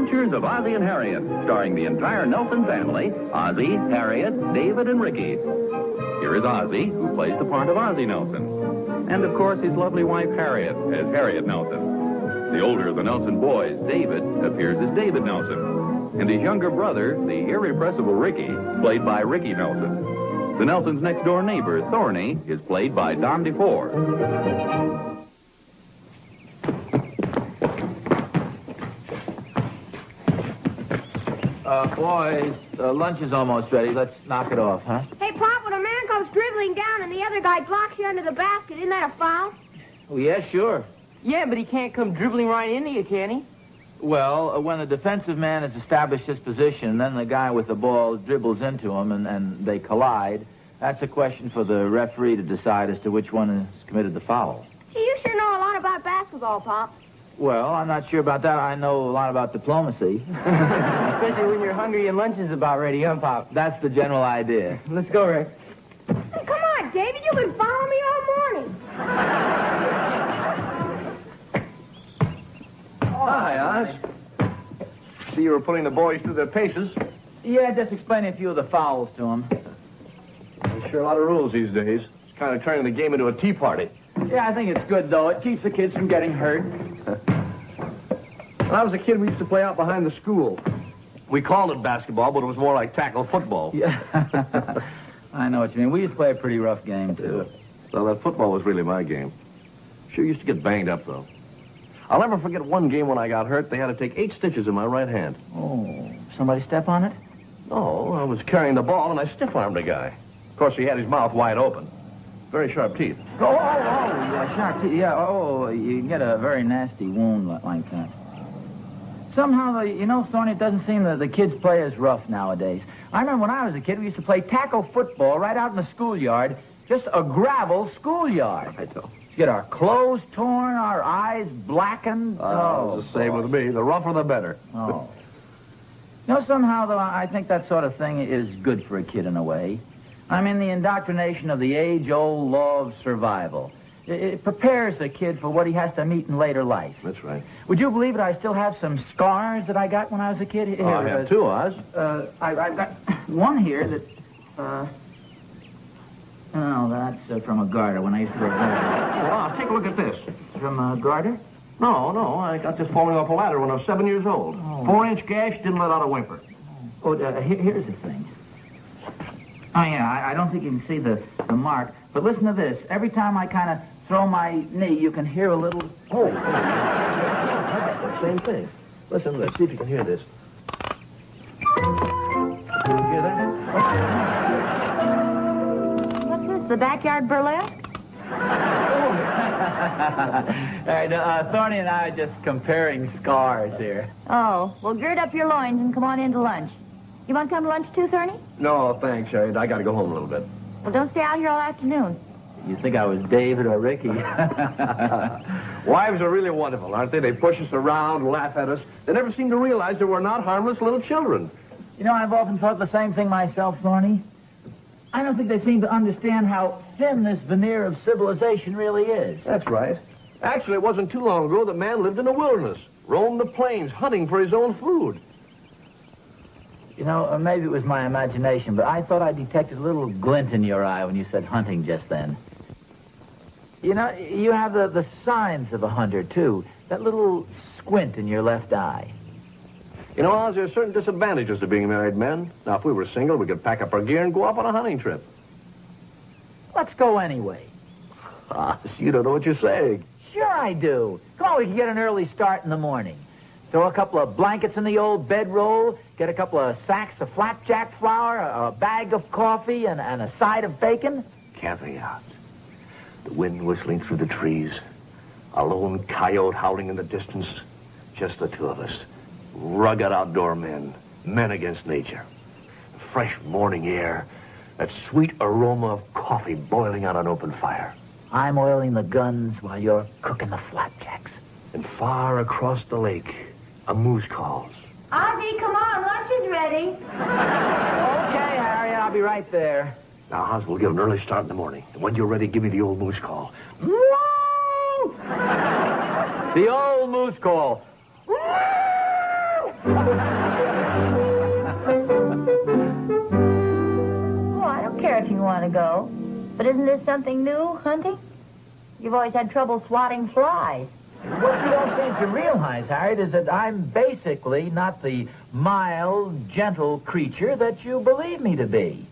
Adventures of Ozzie and Harriet, starring the entire Nelson family, Ozzie, Harriet, David, and Ricky. Here is Ozzie, who plays the part of Ozzie Nelson. And, of course, his lovely wife, Harriet, as Harriet Nelson. The older of the Nelson boys, David, appears as David Nelson. And his younger brother, the irrepressible Ricky, played by Ricky Nelson. The Nelsons' next-door neighbor, Thorny, is played by Don DeFore. Boys, lunch is almost ready. Let's knock it off, huh? Hey, Pop, when a man comes dribbling down and the other guy blocks you under the basket, isn't that a foul? Oh, yeah, sure. Yeah, but he can't come dribbling right into you, can he? Well, when the defensive man has established his position, then the guy with the ball dribbles into him and they collide. That's a question for the referee to decide as to which one has committed the foul. Gee, you sure know a lot about basketball, Pop. Well, I'm not sure about that. I know a lot about diplomacy. Especially when you're hungry and lunch is about ready, huh, Pop? That's the general idea. Let's go, Rick. Hey, come on, David. You've been following me all morning. Hi, Oz. See you were putting the boys through their paces. Yeah, just explaining a few of the fouls to him. There's sure a lot of rules these days. It's kind of turning the game into a tea party. Yeah, I think it's good, though. It keeps the kids from getting hurt. When I was a kid, we used to play out behind the school. We called it basketball, but it was more like tackle football. Yeah. I know what you mean. We used to play a pretty rough game, too. So that football was really my game. Sure used to get banged up, though. I'll never forget one game when I got hurt. They had to take 8 stitches in my right hand. Oh, somebody step on it? No, I was carrying the ball, and I stiff-armed a guy. Of course, he had his mouth wide open. Very sharp teeth. Yeah, sharp teeth. Yeah, you get a very nasty wound like that. Somehow, you know, Thorny, it doesn't seem that the kids play as rough nowadays. I remember when I was a kid, we used to play tackle football right out in the schoolyard, just a gravel schoolyard. I know. Get our clothes torn, our eyes blackened. It was the same with me. The rougher, the better. Oh. You know, somehow, though, I think that sort of thing is good for a kid in a way. I mean, the indoctrination of the age-old law of survival. It prepares a kid for what he has to meet in later life. That's right. Would you believe it? I still have some scars that I got when I was a kid. Here, I have too, Oz. I've got one here that, oh, that's from a garter when I used to work there. Well, Oz, take a look at this. From a garter? No, I got this falling off a ladder when I was 7 years old. Oh. 4-inch gash, didn't let out a whimper. Oh, here's the thing. Oh, yeah, I don't think you can see the mark. But listen to this. Every time I kind of throw my knee, you can hear a little... Oh. Same thing. Listen to this. See if you can hear this. Can you hear that? What's this, the backyard burlesque? All right, Thorny and I are just comparing scars here. Oh, well, gird up your loins and come on in to lunch. You want to come to lunch too, Thorny? No, thanks, Harriet. I got to go home a little bit. Well, don't stay out here all afternoon. You think I was David or Ricky? Wives are really wonderful, aren't they? They push us around, laugh at us. They never seem to realize that we're not harmless little children. You know, I've often thought the same thing myself, Thorny. I don't think they seem to understand how thin this veneer of civilization really is. That's right. Actually, it wasn't too long ago that man lived in the wilderness, roamed the plains, hunting for his own food. You know, maybe it was my imagination, but I thought I detected a little glint in your eye when you said hunting just then. You know, you have the signs of a hunter, too. That little squint in your left eye. You know, Oz, there are certain disadvantages to being married men. Now, if we were single, we could pack up our gear and go off on a hunting trip. Let's go anyway. Oz, you don't know what you're saying. Sure I do. Come on, we can get an early start in the morning. Throw a couple of blankets in the old bedroll, get a couple of sacks of flapjack flour, a bag of coffee, and a side of bacon. Camping out. The wind whistling through the trees. A lone coyote howling in the distance. Just the two of us. Rugged outdoor men. Men against nature. Fresh morning air. That sweet aroma of coffee boiling on an open fire. I'm oiling the guns while you're cooking the flapjacks. And far across the lake, a moose calls. Ozzie, come on, lunch is ready. Okay, Harry, I'll be right there. Now, Oz, we'll give an early start in the morning. And when you're ready, give me the old moose call. The old moose call. Oh, I don't care if you want to go. But isn't this something new, hunting? You've always had trouble swatting flies. What you don't seem to realize, Harriet, is that I'm basically not the mild, gentle creature that you believe me to be.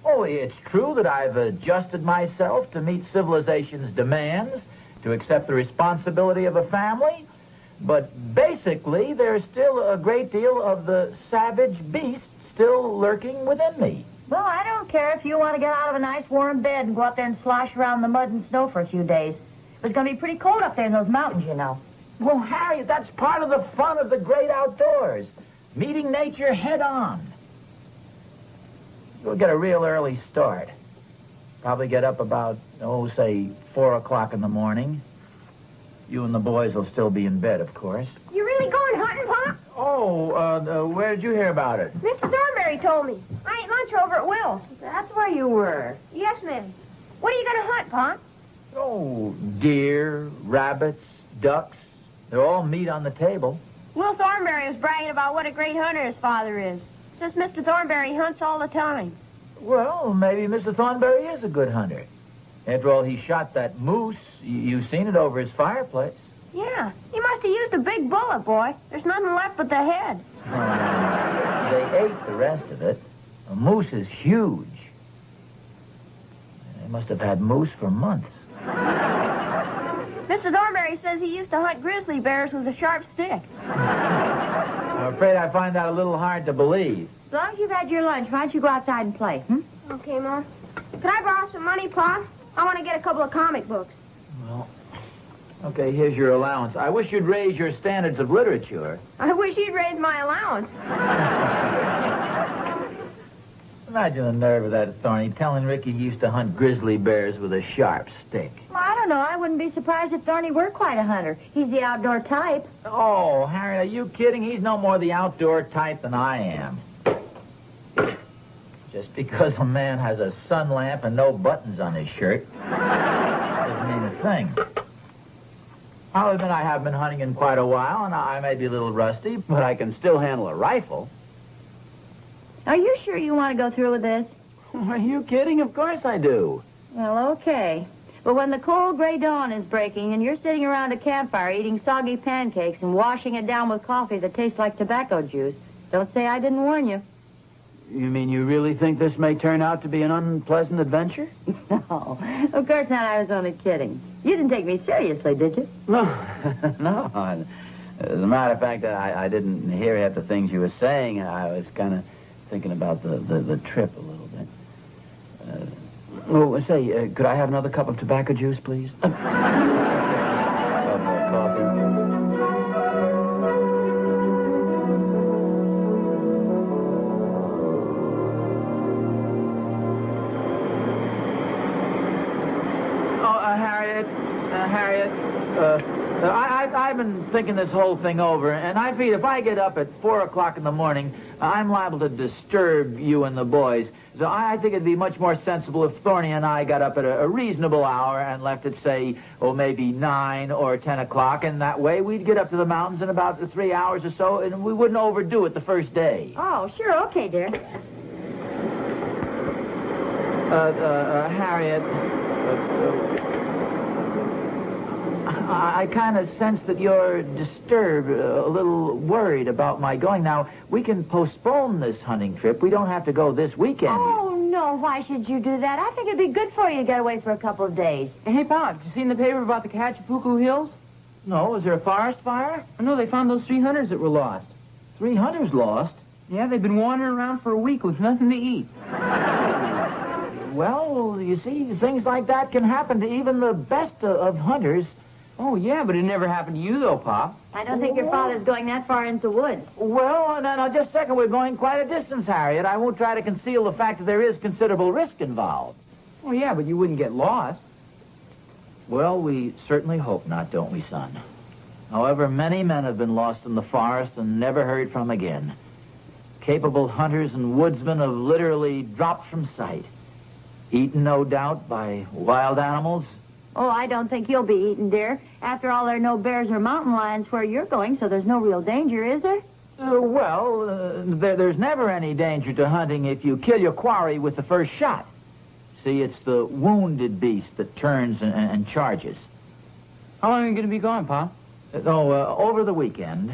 Oh, it's true that I've adjusted myself to meet civilization's demands, to accept the responsibility of a family, but basically there's still a great deal of the savage beast still lurking within me. Well, I don't care if you want to get out of a nice warm bed and go up there and slosh around in the mud and snow for a few days. It's going to be pretty cold up there in those mountains, you know. Well, Harriet, that's part of the fun of the great outdoors. Meeting nature head on. We'll get a real early start. Probably get up about, say 4 o'clock in the morning. You and the boys will still be in bed, of course. You really going hunting, Pop? Oh, where did you hear about it? Mr. Thornberry told me. I ate lunch over at Will's. That's where you were. Yes, ma'am. What are you going to hunt, Pop? Oh, deer, rabbits, ducks. They're all meat on the table. Will Thornberry was bragging about what a great hunter his father is. Says Mr. Thornberry hunts all the time. Well, maybe Mr. Thornberry is a good hunter. After all, he shot that moose. You've seen it over his fireplace. Yeah, he must have used a big bullet, boy. There's nothing left but the head. They ate the rest of it. A moose is huge. They must have had moose for months. Mr. Thornberry says he used to hunt grizzly bears with a sharp stick. I'm afraid I find that a little hard to believe. As long as you've had your lunch, why don't you go outside and play, Okay, Mom. Can I borrow some money, Pop? I want to get a couple of comic books. Well, okay, here's your allowance. I wish you'd raise your standards of literature. I wish you'd raise my allowance. Imagine the nerve of that Thorny telling Ricky he used to hunt grizzly bears with a sharp stick. Well, I don't know. I wouldn't be surprised if Thorny were quite a hunter. He's the outdoor type. Oh, Harry, are you kidding? He's no more the outdoor type than I am. Just because a man has a sun lamp and no buttons on his shirt doesn't mean a thing. I'll admit I haven't been hunting in quite a while, and I may be a little rusty, but I can still handle a rifle. Are you sure you want to go through with this? Are you kidding? Of course I do. Well, okay. But when the cold gray dawn is breaking and you're sitting around a campfire eating soggy pancakes and washing it down with coffee that tastes like tobacco juice, don't say I didn't warn you. You mean you really think this may turn out to be an unpleasant adventure? No, of course not. I was only kidding. You didn't take me seriously, did you? No. No. As a matter of fact, I didn't hear half the things you were saying. I was kind of thinking about the trip a little bit. Say, could I have another cup of tobacco juice, please? Of coffee. Harriet, I've been thinking this whole thing over, and I feel if I get up at 4 o'clock in the morning, I'm liable to disturb you and the boys. So I think it'd be much more sensible if Thorny and I got up at a reasonable hour and left at, say, maybe 9 or 10 o'clock, and that way we'd get up to the mountains in about 3 hours or so, and we wouldn't overdo it the first day. Oh, sure. Okay, dear. Harriet, I kind of sense that you're disturbed, a little worried about my going. Now, we can postpone this hunting trip. We don't have to go this weekend. Oh, no. Why should you do that? I think it'd be good for you to get away for a couple of days. Hey, Pop, you seen the paper about the Cachipuku Hills? No, is there a forest fire? No, they found those 3 hunters that were lost. 3 hunters lost? Yeah, they've been wandering around for a week with nothing to eat. Well, you see, things like that can happen to even the best of hunters. Oh, yeah, but it never happened to you, though, Pop. I don't think your father's going that far into the woods. Well, now, just a second. We're going quite a distance, Harriet. I won't try to conceal the fact that there is considerable risk involved. Oh, yeah, but you wouldn't get lost. Well, we certainly hope not, don't we, son? However, many men have been lost in the forest and never heard from again. Capable hunters and woodsmen have literally dropped from sight. Eaten, no doubt, by wild animals. Oh, I don't think you'll be eaten, dear. After all, there are no bears or mountain lions where you're going, so there's no real danger, is there? There's never any danger to hunting if you kill your quarry with the first shot. See, it's the wounded beast that turns and charges. How long are you going to be gone, Pa? Over the weekend.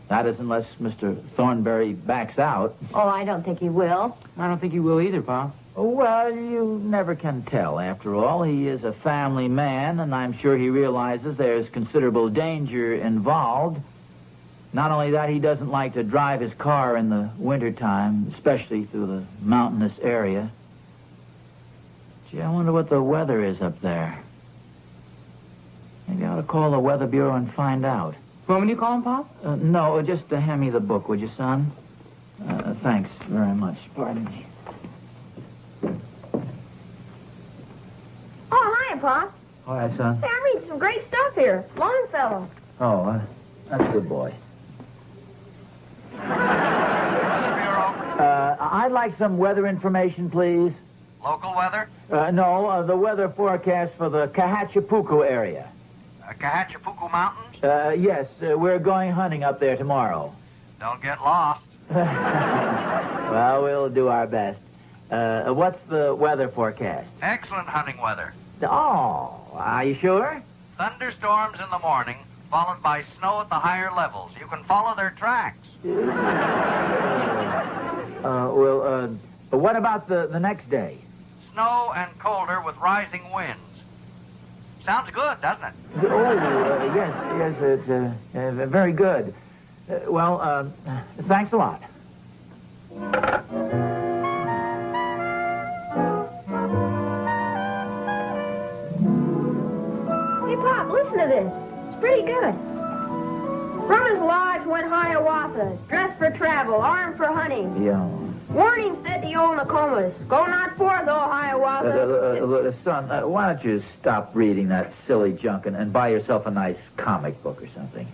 That is, unless Mr. Thornberry backs out. Oh, I don't think he will. I don't think he will either, Pa. Well, you never can tell. After all, he is a family man, and I'm sure he realizes there's considerable danger involved. Not only that, he doesn't like to drive his car in the wintertime, especially through the mountainous area. Gee, I wonder what the weather is up there. Maybe I ought to call the Weather Bureau and find out. Want me to call him, Pa? No, just hand me the book, would you, son? Thanks very much. Pardon me. Oh, hi, Pa. All right, son. Hey, I'm reading some great stuff here. Longfellow. Oh, that's a good boy. I'd like some weather information, please. Local weather? No, the weather forecast for the Cahachapuco area. Cahachapuco Mountains? Yes, we're going hunting up there tomorrow. Don't get lost. Well, we'll do our best. What's the weather forecast? Excellent hunting weather. Oh, are you sure? Thunderstorms in the morning, followed by snow at the higher levels. You can follow their tracks. What about the next day? Snow and colder with rising winds. Sounds good, doesn't it? Yes, it's very good. Thanks a lot. Hey, Pop, listen to this. It's pretty good. From his lodge went Hiawatha, dressed for travel, armed for hunting. Yeah. Warning said the old Nokomis, go not forth, O Hiawatha. Son, why don't you stop reading that silly junk and buy yourself a nice comic book or something?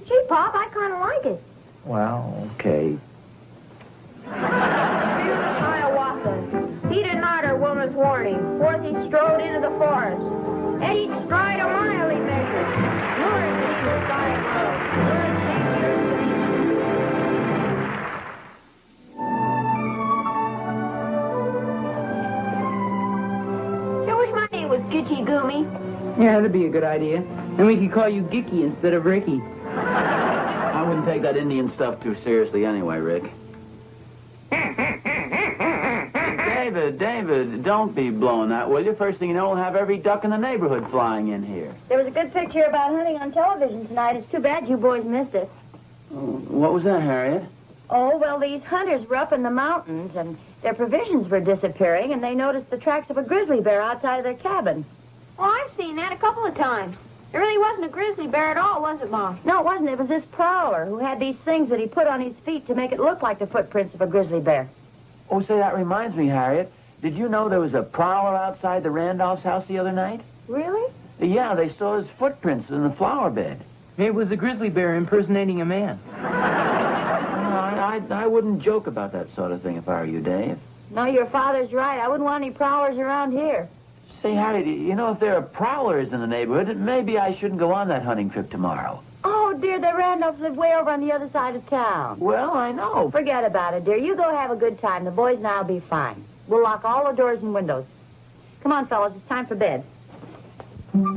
Gee, Pop, I kind of like it. Well, okay. Fearless Hiawatha heeded not her woman's warning. Forth he strode into the forest. At each stride a mile he measured. Lured the eagle sky above. Lured was Gitchy Goomy. Yeah, that'd be a good idea. And we could call you Gicky instead of Ricky. I wouldn't take that Indian stuff too seriously anyway, Rick. David, don't be blowing that, will you? First thing you know, we'll have every duck in the neighborhood flying in here. There was a good picture about hunting on television tonight. It's too bad you boys missed it. What was that, Harriet? Oh, well, these hunters were up in the mountains, and their provisions were disappearing, and they noticed the tracks of a grizzly bear outside of their cabin. Well, I've seen that a couple of times. It really wasn't a grizzly bear at all, was it, Mom? No, it wasn't. It was this prowler who had these things that he put on his feet to make it look like the footprints of a grizzly bear. Oh, say, that reminds me, Harriet. Did you know there was a prowler outside the Randolph's house the other night? Really? Yeah, they saw his footprints in the flower bed. Maybe it was a grizzly bear impersonating a man. I wouldn't joke about that sort of thing if I were you, Dave. No, your father's right. I wouldn't want any prowlers around here. Say, Harriet, you know, if there are prowlers in the neighborhood, maybe I shouldn't go on that hunting trip tomorrow. Oh, dear, the Randolphs live way over on the other side of town. Well, I know. Forget about it, dear. You go have a good time. The boys and I'll be fine. We'll lock all the doors and windows. Come on, fellas. It's time for bed. Prowlers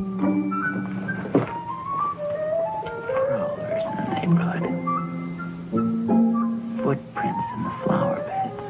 in the neighborhood. Footprints in the flower beds.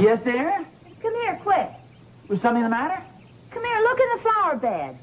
Yes, dear? Come here, quick. Was something the matter? Come here, look in the flower bed.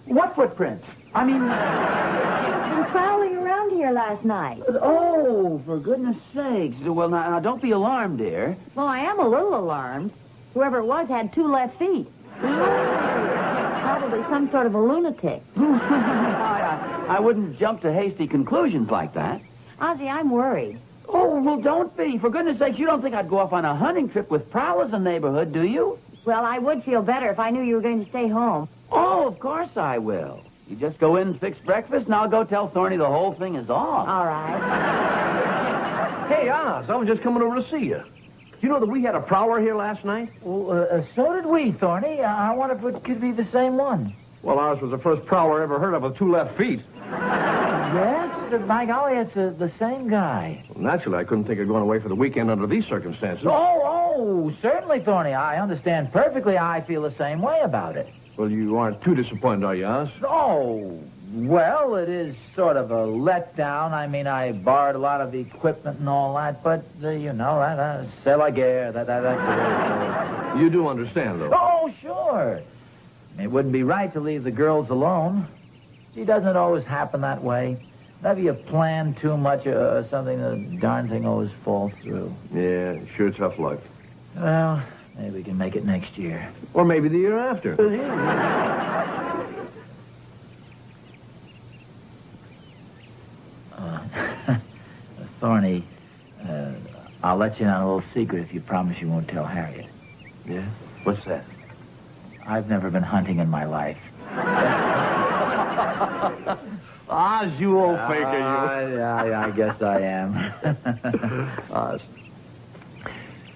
What footprints? I mean... You've been prowling around here last night. Oh, for goodness sakes. Well, now, don't be alarmed, dear. Well, I am a little alarmed. Whoever it was had 2 left feet. Probably some sort of a lunatic. I wouldn't jump to hasty conclusions like that. Ozzie, I'm worried. Oh, well, don't be. For goodness sakes, you don't think I'd go off on a hunting trip with prowlers in the neighborhood, do you? Well, I would feel better if I knew you were going to stay home. Oh, of course I will. You just go in and fix breakfast, and I'll go tell Thorny the whole thing is off. All right. Hey, Oz, I was just coming over to see you. You know that we had a prowler here last night? Well, so did we, Thorny. I wonder if it could be the same one. Well, ours was the first prowler I ever heard of with 2 left feet. Yes, by golly, it's the same guy. Well, naturally, I couldn't think of going away for the weekend under these circumstances. Oh, certainly, Thorny. I understand perfectly. I feel the same way about it. Well, you aren't too disappointed, are you, Oz? Oh, well, it is sort of a letdown. I mean, I borrowed a lot of equipment and all that, but, you know, c'est la guerre. That's You do understand, though. Oh, sure. It wouldn't be right to leave the girls alone. Gee, doesn't it always happen that way? Maybe you plan too much or something, the darn thing always falls through. Yeah, sure tough luck. Well, maybe we can make it next year. Or maybe the year after. Thorny, I'll let you in on a little secret if you promise you won't tell Harriet. Yeah? What's that? I've never been hunting in my life. Oz, you old faker, you. Yeah, I guess I am. Oz.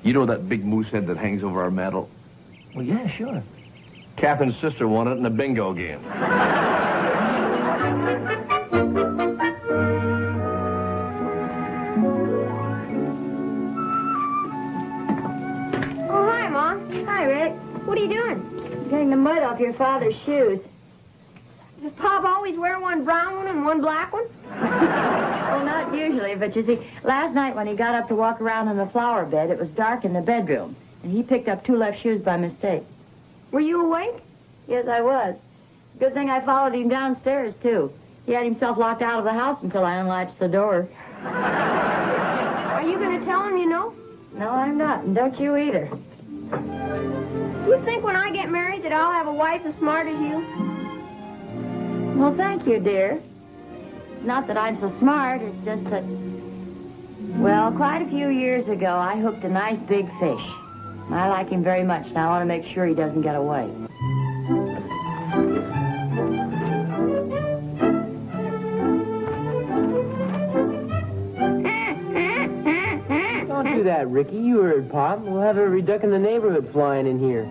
You know that big moose head that hangs over our mantel? Well, yeah, sure. Captain's sister won it in a bingo game. Oh, hi, Mom. Hi, Rick. What are you doing? Getting the mud off your father's shoes. Does Pop always wear one brown one and one black one? Well, not usually, but you see, last night when he got up to walk around in the flower bed, it was dark in the bedroom, and he picked up 2 left shoes by mistake. Were you awake? Yes, I was. Good thing I followed him downstairs, too. He had himself locked out of the house until I unlatched the door. Are you going to tell him you know? No, I'm not, and don't you either. You think when I get married that I'll have a wife as smart as you. Well, thank you, dear. Not that I'm so smart, it's just that... Well, quite a few years ago, I hooked a nice big fish. I like him very much, and I want to make sure he doesn't get away. Don't do that, Ricky. You heard Pop. We'll have every duck in the neighborhood flying in here.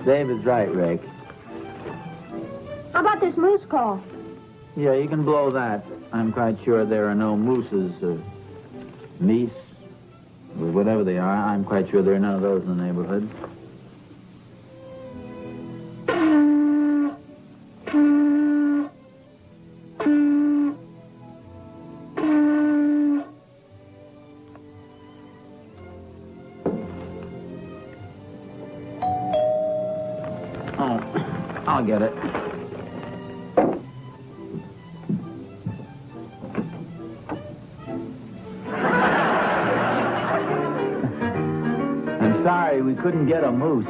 David's right, Rick. How about this moose call? Yeah, you can blow that. I'm quite sure there are no mooses or meese or whatever they are. I'm quite sure there are none of those in the neighborhood. Oh, I'll get it. I'm sorry, we couldn't get a moose.